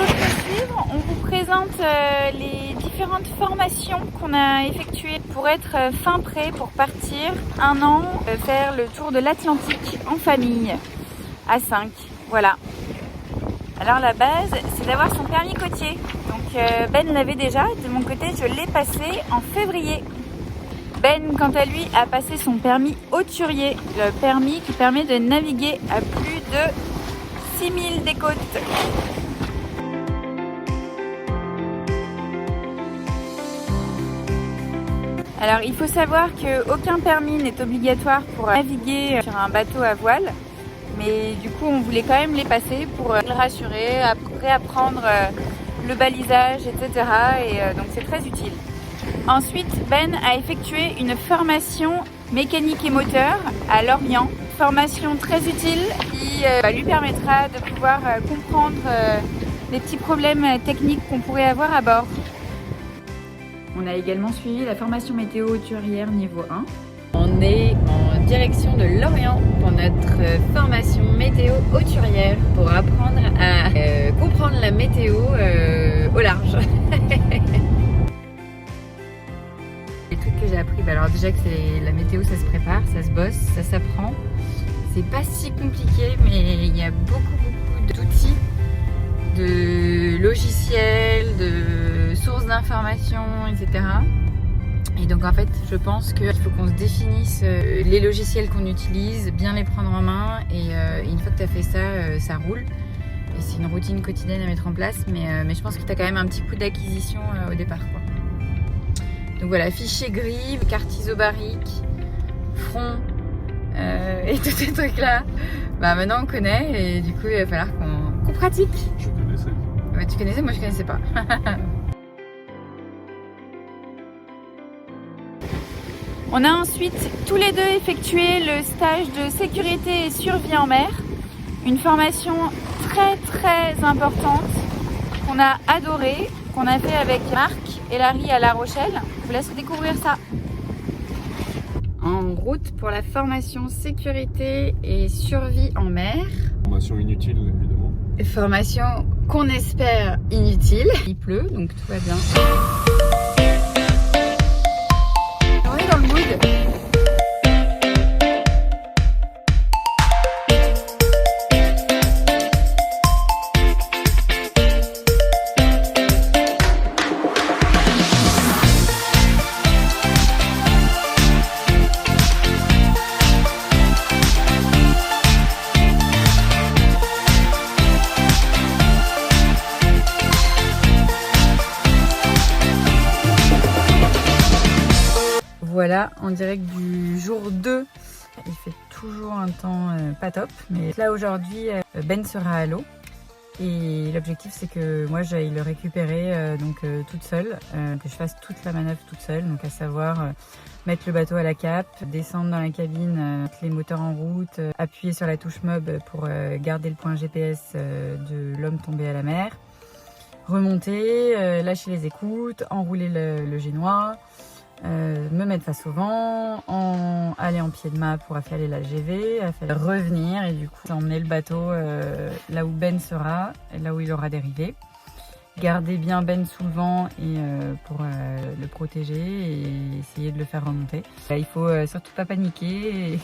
à suivre, on vous présente les différentes formations qu'on a effectuées pour être fin prêt pour partir un an faire le tour de l'Atlantique en famille à 5. Voilà. Alors la base, c'est d'avoir son permis côtier. Donc Ben l'avait déjà, de mon côté je l'ai passé en février. Ben, quant à lui, a passé son permis hauturier, le permis qui permet de naviguer à plus de 6000 des côtes. Alors il faut savoir qu'aucun permis n'est obligatoire pour naviguer sur un bateau à voile, mais du coup on voulait quand même les passer pour le rassurer, réapprendre le balisage, etc. Et donc c'est très utile. Ensuite, Ben a effectué une formation mécanique et moteur à Lorient. Formation très utile qui lui permettra de pouvoir comprendre les petits problèmes techniques qu'on pourrait avoir à bord. On a également suivi la formation météo hauturière niveau 1. On est en direction de Lorient pour notre formation météo hauturière pour apprendre à comprendre la météo au large. Les trucs que j'ai appris, alors déjà que la météo ça se prépare, ça se bosse, ça s'apprend. C'est pas si compliqué, mais il y a beaucoup d'outils, de logiciels, de sources d'informations, etc. Et donc en fait, je pense qu'il faut qu'on se définisse les logiciels qu'on utilise, bien les prendre en main et une fois que tu as fait ça, ça roule. Et c'est une routine quotidienne à mettre en place, mais je pense que tu as quand même un petit coup d'acquisition au départ, quoi. Donc voilà, fichier gris, carte isobarique, front et tous ces trucs-là. Maintenant on connaît et du coup il va falloir qu'on pratique. Je connaissais. Ouais, tu connaissais, moi je connaissais pas. On a ensuite tous les deux effectué le stage de sécurité et survie en mer. Une formation très importante qu'on a adorée, qu'on a fait avec Marc et Larry à La Rochelle. Je vous laisse découvrir ça. En route pour la formation sécurité et survie en mer. Formation inutile, évidemment. Formation qu'on espère inutile. Il pleut, donc tout va bien. On est dans le mood. Voilà, en direct du jour 2, il fait toujours un temps pas top, mais là aujourd'hui Ben sera à l'eau et l'objectif c'est que moi j'aille le récupérer toute seule, que je fasse toute la manœuvre toute seule, donc à savoir mettre le bateau à la cape, descendre dans la cabine, mettre les moteurs en route, appuyer sur la touche mob pour garder le point GPS de l'homme tombé à la mer, remonter, lâcher les écoutes, enrouler le génois, me mettre face au vent, aller en pied de mât pour affaler la GV, revenir et du coup emmener le bateau là où Ben sera, là où il aura dérivé. Garder bien Ben sous le vent et pour le protéger et essayer de le faire remonter. Il faut surtout pas paniquer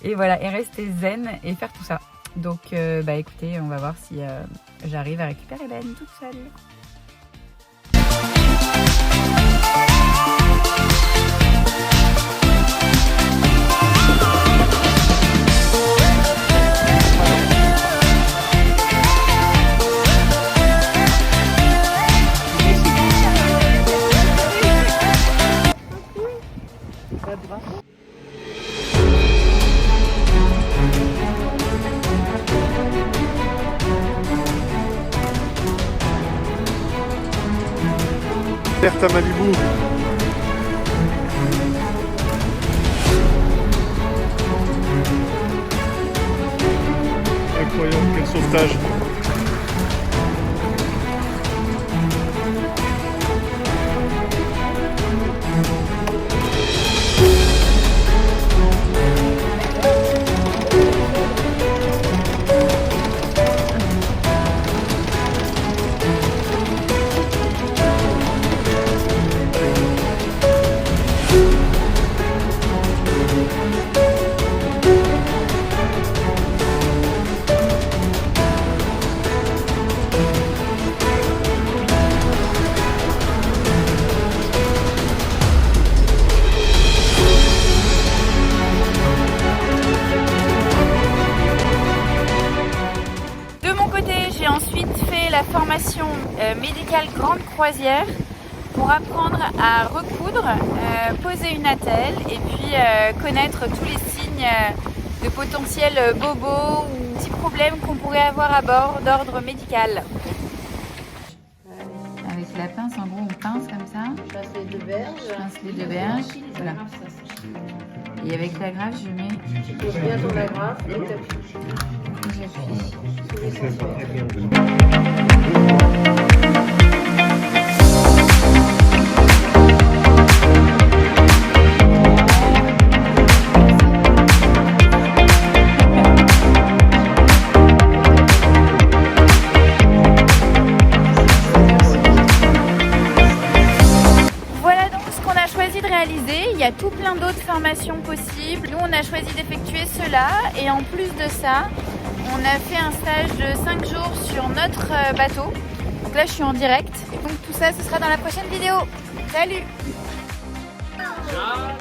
et voilà, et rester zen et faire tout ça. Donc écoutez, on va voir si j'arrive à récupérer Ben toute seule. Alerte à Malibu. Incroyable, quel sauvetage. la formation médicale grande croisière pour apprendre à recoudre, poser une attelle et puis connaître tous les signes de potentiels bobos ou petits problèmes qu'on pourrait avoir à bord d'ordre médical. Avec la pince, en gros, on pince comme ça. Je passe les 2 berges. Je pince les 2 berges. Voilà. Et avec la graffe, je mets. Tu poses bien ton agrafe et t'appuies. J'appuie. C'est l'essentiel. Il y a tout plein d'autres formations possibles. Nous, on a choisi d'effectuer cela et en plus de ça, on a fait un stage de 5 jours sur notre bateau. Donc là, je suis en direct. Et donc tout ça, ce sera dans la prochaine vidéo. Salut! Ciao,